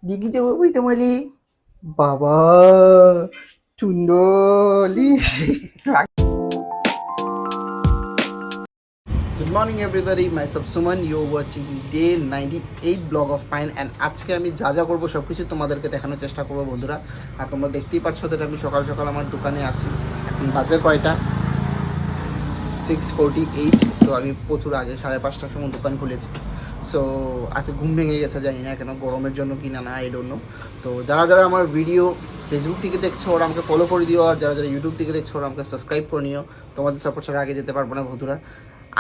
দিঘিতে ওই তোমালি বাবা চুন্ডলি। Good morning everybody, myself Suman, you're watching day 98 blog of pine and আজকে আমি যা যা করবো সব কিছু তোমাদেরকে দেখানোর চেষ্টা করবো বন্ধুরা। আর তোমরা দেখতেই পাচ্ছ যে আমি সকাল সকাল আমার দোকানে আছি। এখন বাজে কয়টা? 6:48। তো আমি প্রচুর আগে 5:30টার সময় দোকান খুলেছি। সো আজকে ঘুম ভেঙে গেছে, জানি না কেন, গরমের জন্য কিনা না, আই ডোন্ট নো। তো যারা যারা আমার ভিডিও ফেসবুক থেকে দেখছো ওরা আমাকে ফলো করে দিও, আর যারা যারা ইউটিউব থেকে দেখছো ওরা আমাকে সাবস্ক্রাইব করে নিও। তোমাদের সাপোর্ট ছাড়া আগে যেতে পারবো না বন্ধুরা।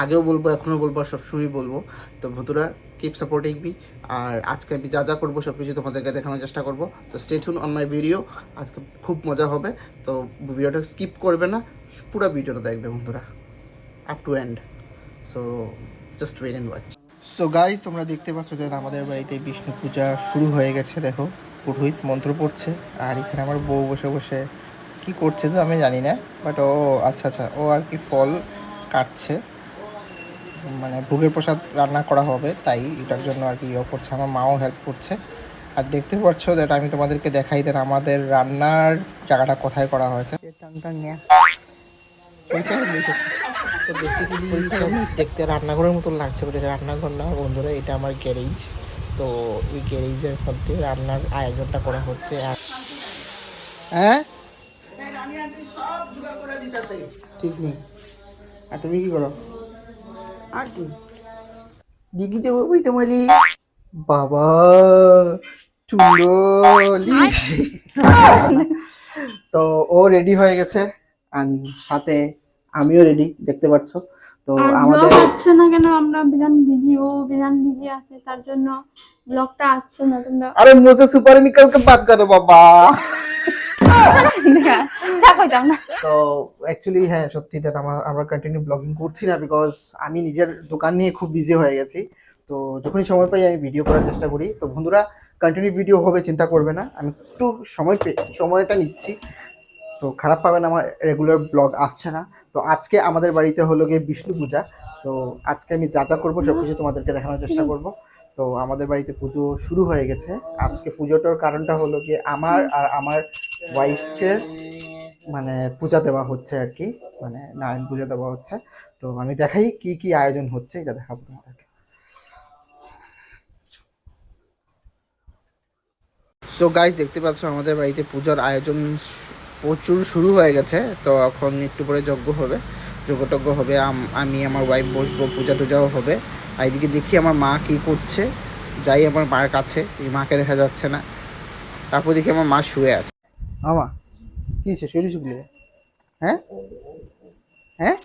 আগেও বলবো, এখনও বলবো, আর সবসময় বলবো। তো বন্ধুরা কিপ সাপোর্টিং মি। আর আজকে আমি যা যা করবো সব কিছু তোমাদেরকে দেখানোর চেষ্টা করবো। তো stay tune on my video, আজকে খুব মজা হবে। তো ভিডিওটা স্কিপ করবে না, পুরো ভিডিওটা দেখবে বন্ধুরা up to end. So just wait and watch. So guys, তোমরা দেখতে পাচ্ছ যে আমাদের বাড়িতে বিষ্ণু পূজা শুরু হয়ে গেছে। দেখো, পুরোহিত মন্ত্র পড়ছে, আর এখানে আমার বউ বসে বসে কি করছে তো আমি জানি না, বাট ও আচ্ছা আচ্ছা, ও আর কি ফল কাটছে, মানে ভোগের প্রসাদ রান্না করা হবে, তাই এটার জন্য আর কি ইয়ে করছে। আমার মাও হেল্প করছে। আর দেখতে পাচ্ছ যে আমি তোমাদেরকে দেখাই দেন আমাদের রান্নার জায়গাটা কোথায় করা হয়েছে। টাং টাং নিয়ে তো বেসিক্যালি দেখতে রান্নাঘরের মতো লাগছে, বলে রান্নাঘর না বন্ধুরা, এটা আমার গ্যারেজ। তো এই গ্যারেজের মধ্যে রান্নার আয়োজনটা করা হচ্ছে। আর হ্যাঁ, ঠিক নেই। আর তুমি কি করো? আর কি দিঘিতে ওই তোমালি বাবা চুন্ডলি। তো ও রেডি হয়ে গেছে, আর সাথে আমিও রেডি, দেখতে পাচ্ছ। তো আর আমাদের ব্লগ হচ্ছে না কেন? আমরা বিধান বিজি, ও বিধান বিজি আছে, তার জন্য ব্লগটা আসছে না। তোমরা আরে মুঝে সুপার নিকল কে বাত করো বাবা। তা কইতাম না। তো অ্যাকচুয়ালি হ্যাঁ, সত্যি দ্যাট আমরা কন্টিনিউ ব্লগিং করছি না, বিকজ আমি নিজের দোকান নিয়ে খুব বিজি হয়ে গেছি। তো যখনই সময় পাই আমি ভিডিও করার চেষ্টা করি। তো বন্ধুরা কন্টিনিউ ভিডিও হবে, চিন্তা করবে না, আমি একটু সময়টা নিচ্ছি। তো খারাপ পাবে না, আমার রেগুলার ব্লগ আসছে না। তো আজকে আমাদের বাড়িতে হলো গিয়ে বিষ্ণু পূজা। তো আজকে আমি যা যা করবো সব কিছু তোমাদেরকে দেখানোর চেষ্টা করব। তো আমাদের বাড়িতে পুজো শুরু হয়ে গেছে। আজকে পুজোটার কারণটা হলো গিয়ে আমার আর আমার ওয়াইফের মানে পূজা দেওয়া হচ্ছে আর কি, মানে নারায়ণ পূজা দেওয়া হচ্ছে। তো আমি দেখাই কি কি আয়োজন হচ্ছে, এটা দেখাবো তোমাদেরকে। সো গাইজ, দেখতে পাচ্ছ আমাদের বাড়িতে পূজার আয়োজন প্রচুর শুরু হয়ে গেছে। তো এখন একটু পরে যজ্ঞ হবে, যজ্ঞ হবে, আমি আমার ওয়াইফ বসবো, পূজা টুজাও হবে। আর এদিকে দেখি আমার মা কী করছে, যাই আমার মার কাছে, এই মাকে দেখা যাচ্ছে না। তারপর দেখি আমার মা শুয়ে আছে। আমা কী হচ্ছে, শরীর শুকলে? হ্যাঁ হ্যাঁ,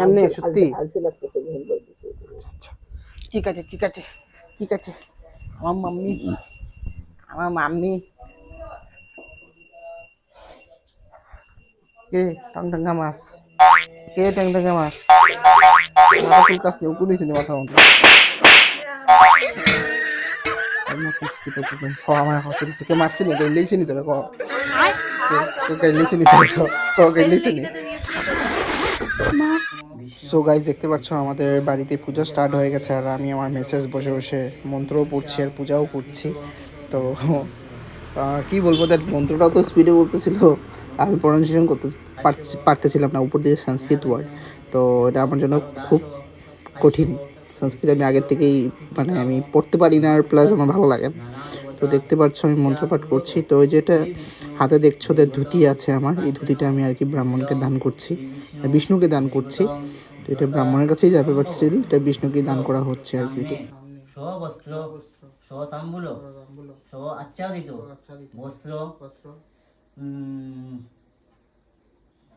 এমনি সত্যি? আচ্ছা, ঠিক আছে ঠিক আছে ঠিক আছে। আমার মাম্মি, আমার মাম্মি কে টংটঙ্গা মাছ, কে টংটঙ্গা মাছ, মাথা চুল কাছ থেকে উকুন দিয়েছে মাথার মধ্যে। আমার হচ্ছে কে মারছি নি, গেলেইছে নি তোরা, গেলেইছে নি তোরা, গেলেইছে নি। সো গাইজ, দেখতে পাচ্ছ আমাদের বাড়িতে পূজা স্টার্ট হয়ে গেছে, আর আমি আমার মেসেজ বসে বসে মন্ত্রও পড়ছি আর পূজাও করছি। তো কি বলবো, দ্যাট মন্ত্রটাও তো স্পিডে বলতেছিল, আমি প্রনাউন্সিয়েশন করতে পারতেছিলাম না, উপর দিয়ে সংস্কৃত ওয়ার্ড। তো এটা আমার জন্য খুব কঠিন। সংস্কৃত আমি আগের থেকেই মানে আমি পড়তে পারি না, আর প্লাস আমার ভালো লাগে না। তো দেখতে পাচ্ছ আমি মন্ত্রপাঠ করছি। তো ওই যেটা হাতে দেখছো ওদের ধুতি আছে আমার, এই ধুতিটা আমি আর কি ব্রাহ্মণকে দান করছি, বিষ্ণুকে দান করছি। তো এটা ব্রাহ্মণের কাছেই যাবে, বাট স্টিল এটা বিষ্ণুকে দান করা হচ্ছে আর কি। স্ববস্ত্র স্বতাম্বুল স্ব আচ্ছাদিত বস্ত্র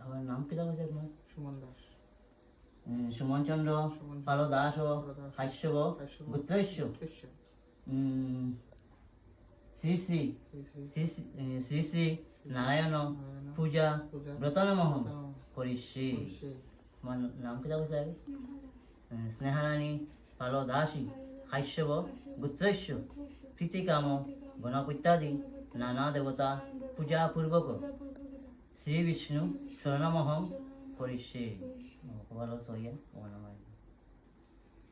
আমার নাম কি দাম আছে তোমার? সুমন দাস, সুমন চন্দ্র পাল দাস হাস্যব গুত্রৈশ্য শ্রী শ্রী শ্রী শ্রী শ্রী নারায়ণ পূজা ব্রতনমহম করিষ্যে। তোমার নাম কি দাম আছে? স্নেহারানী পাল দাসী হাস্যব গুত্রৈশ্য প্রীতিকাম গণপত্যাদি নানা দেবতা পূজা পূর্বক শ্রী বিষ্ণু শরণমহম করিষ্যে। ভালো সইয়া ওনামায়।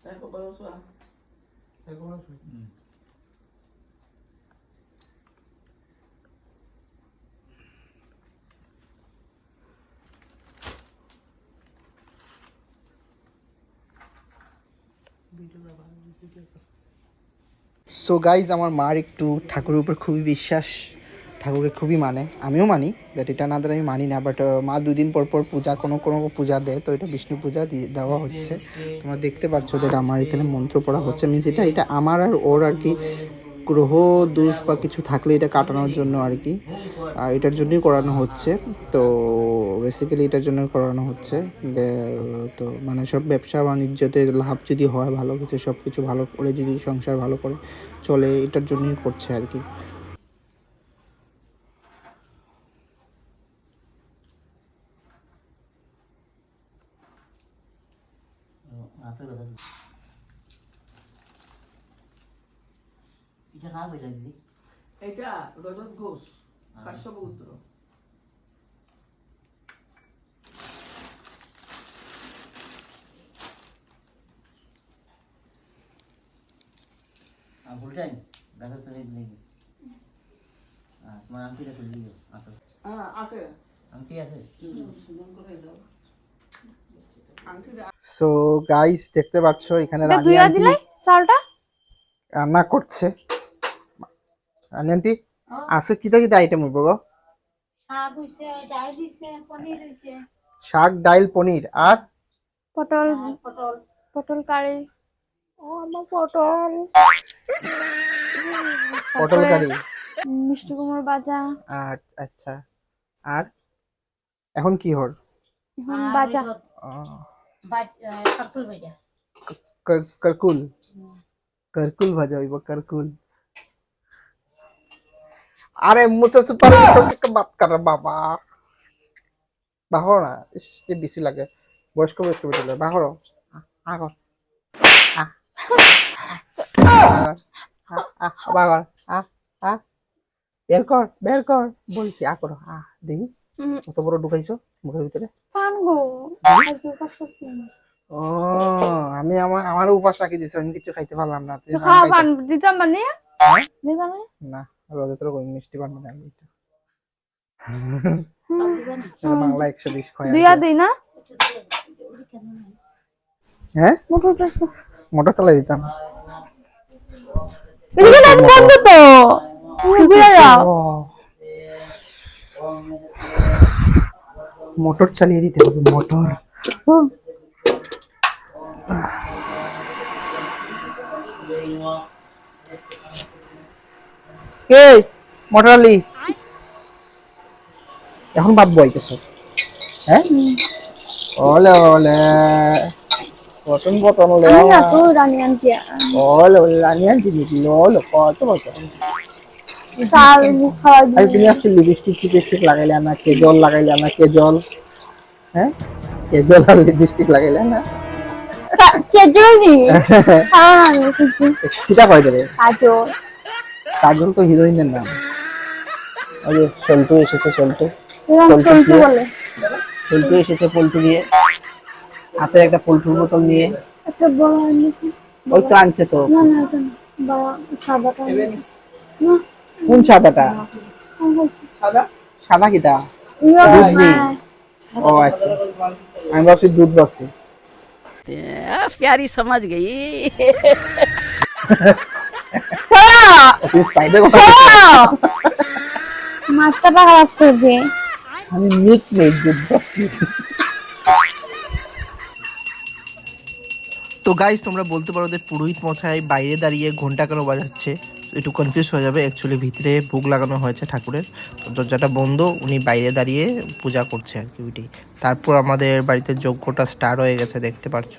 太可不能说，太可不能说。সো গাইজ, আমার মার একটু ঠাকুরের উপর খুবই বিশ্বাস, ঠাকুরকে খুবই মানে, আমিও মানি, বাট এটা না দ্বারা আমি মানি না, বাট মা 2 দিন পর পর পূজা কোনো পূজা দেয়, তো এটা বিষ্ণু পূজা দেওয়া হচ্ছে। তোমরা দেখতে পাচ্ছ যেটা আমার এখানে মন্ত্র পড়া হচ্ছে, মিনস এটা আমার আর ওর আর কি গ্রহ দোষ বা কিছু থাকলে এটা কাটানোর জন্য আর কি, এটার জন্যই করানো হচ্ছে। তো বেসিক্যালি এটার জন্য করানো হচ্ছে। তো মানে সব ব্যবসা বাণিজ্যতে লাভ যদি হয়, ভালো কিছু সব কিছু ভালো করে যদি সংসার ভালো করে চলে, এটার জন্যই করছে আর কি। এটা খাওয়া হয়ে যায় দিদি। এটা রজত ঘোষ, কাশ্যপ পুত্র। ফুল টাইম দেখা তো দেখি। তোমার আংটিটা খুলে দিও। আসো, হ্যাঁ আছে, আংটি আছে। সো গাইস, দেখতে পাচ্ছ এখানে এটা রানী দুইয়া আন্টি দিলে চালটা রান্না করছে। রানী আন্টি আছে কিতা কিতা আইটেম হইব গো? শাক হইছে, ডাল হইছে, পনির হইছে, শাক, ডাইল, পনির আর পটল পটল। পটল কারি। ও আমার পটল পটল কারি, মিষ্টি কুমড়ো ভাজা, আর আচ্ছা, আর এখন কি হর? এখন ভাজা। কাকুল ভাজা। করকুল, করকুল ভাজা হইব, করকুল। আরে মুসে সুপার কে বাত কর বাবা, বাহর না, যে বেশি লাগে বয়স্ক বেটে বাহর আগর বাগর বের কর বলছি, আকর দেখি কত বড় ঢুকাইছো মুখের ভিতরে। পান গো আজকে উপাস করছি আমি। ও আমি আমার উপাস রাখি দিছি, আমি কিছু খাইতে পারলাম না। তুই খাওয়া পান দিতাম বানিয়ে হ্যাঁ? দিবা না? না, রোজা তো মিষ্টি বানানো আমি এটা বাংলা 120 খয়া দুইয়া দিই না? হ্যাঁ, মোটরটা মোটর চালাই দিতাম। এদিকে লাইট বন্ধ তো, তুমি ঘুরে যাও। মোটর চালিয়ে দিতে হবে, মোটর। এই মোটর আলি এখন বাদ বইতেছ, হ্যাঁ? ওলে ওলে বটন বটন ওলে আমি না তো রানী আনটি ওলে ওলে রানী আনটি দিবি, ওলে কত বটন। চাল খাওয়া আরে তুমি আজকে লিপস্টিক লাগাইলে না, কেজল লাগাইলে না, কেজল, হ্যাঁ কেজল আর লিপস্টিক লাগাইলে না, কেজল নি খাওয়া না আমি কিছু কিটা কয় দেবে? কাজল। কাজল তো হিরোইনের নাম। ওই যে সল্টু এসেছে, সল্টু এরকম চলতে বলে সল্টু এসেছে পল্টু নিয়ে, হাতে একটা পল্টুর বোতল নিয়ে। একটা বড় আনছি। ওই তো আনছে তো। না না এটা না, বড় সাদাটা আনছি। না কোন সাদাটা? সাদা সাদা কিটা? ইয়া দুধ না নেই। ও আচ্ছা, আমি ভাবছি দুধ ভাবছি। प्यारी समझ गई। তুমি স্পাইডার কথা মাছটা খারাপ করবে। আমি মিট নেই দুধ ভাবছি। তো গাইজ, তোমরা বলতে পারো যে পুরোহিত মশাই বাইরে দাঁড়িয়ে ঘন্টা কেন বাজাচ্ছে, একটু কনফিউজ হয়ে যাবে। অ্যাকচুয়ালি ভিতরে ভোগ লাগানো হয়েছে ঠাকুরের, তো দরজাটা বন্ধ, উনি বাইরে দাঁড়িয়ে পূজা করছে আর কি ওইটাই। তারপর আমাদের বাড়িতে যজ্ঞটা স্টার্ট হয়ে গেছে, দেখতে পাচ্ছ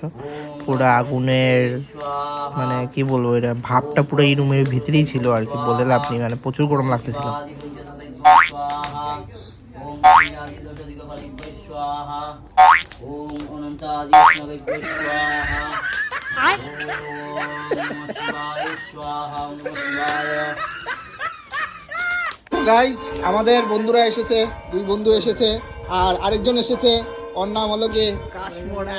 পুরো আগুনের মানে কি বলবো, এটা ভাবটা পুরো এই রুমের ভিতরেই ছিল আর কি, বলে লাভ নেই, মানে প্রচুর গরম লাগতেছিল। গাইস, আমাদের বন্ধুরা এসেছে, 2 বন্ধু এসেছে, আর আরেকজন এসেছে, ওর নাম হলো কি কাশমোড়া।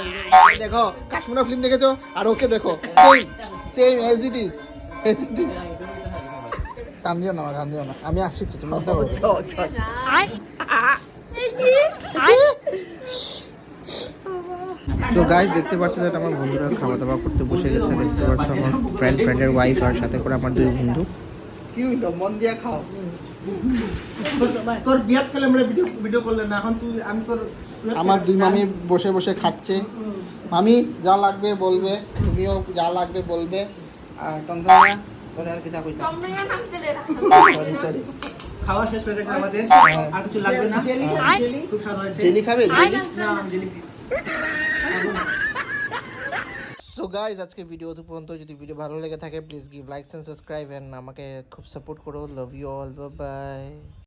দেখো কাশমোড়া ফিল্ম দেখেছো, আর ওকে দেখো সেম এজ ইট ইজ। টান দিও না, আমি আসছি তো, তুমি তো গাইস দেখতে পাচ্ছ যে আমার বন্ধুরা খাওয়া দাওয়া করতে বসে গেছে। দেখতে পাচ্ছ আমার ফ্রেন্ডের ওয়াইফ আর সাথে করে আমার দুই বন্ধু। কি হইলো, মন দিয়া খাও। তোর বিয়াত কালে আমরা ভিডিও করলেন না, এখন তুই আমি তোর আমার দুই মামি বসে বসে খাচ্ছে। মামি যা লাগবে বলবে, তুমিও যা লাগবে বলবে। আর টংটংয়া তোর আর কি তা কইতা। Sorry sorry. খাওয়া শেষ হয়ে গেছে আমাদের, আর কিছু লাগবে না। খুব স্বাদ হয়েছে। জেলি খাবে? জেলি? না জেলি। সো গাইজ আজকে ভিডিও পর্যন্ত। যদি ভিডিও ভালো লেগে থাকে please give likes and subscribe and আমাকে খুব সাপোর্ট করো। Love you all, bye by.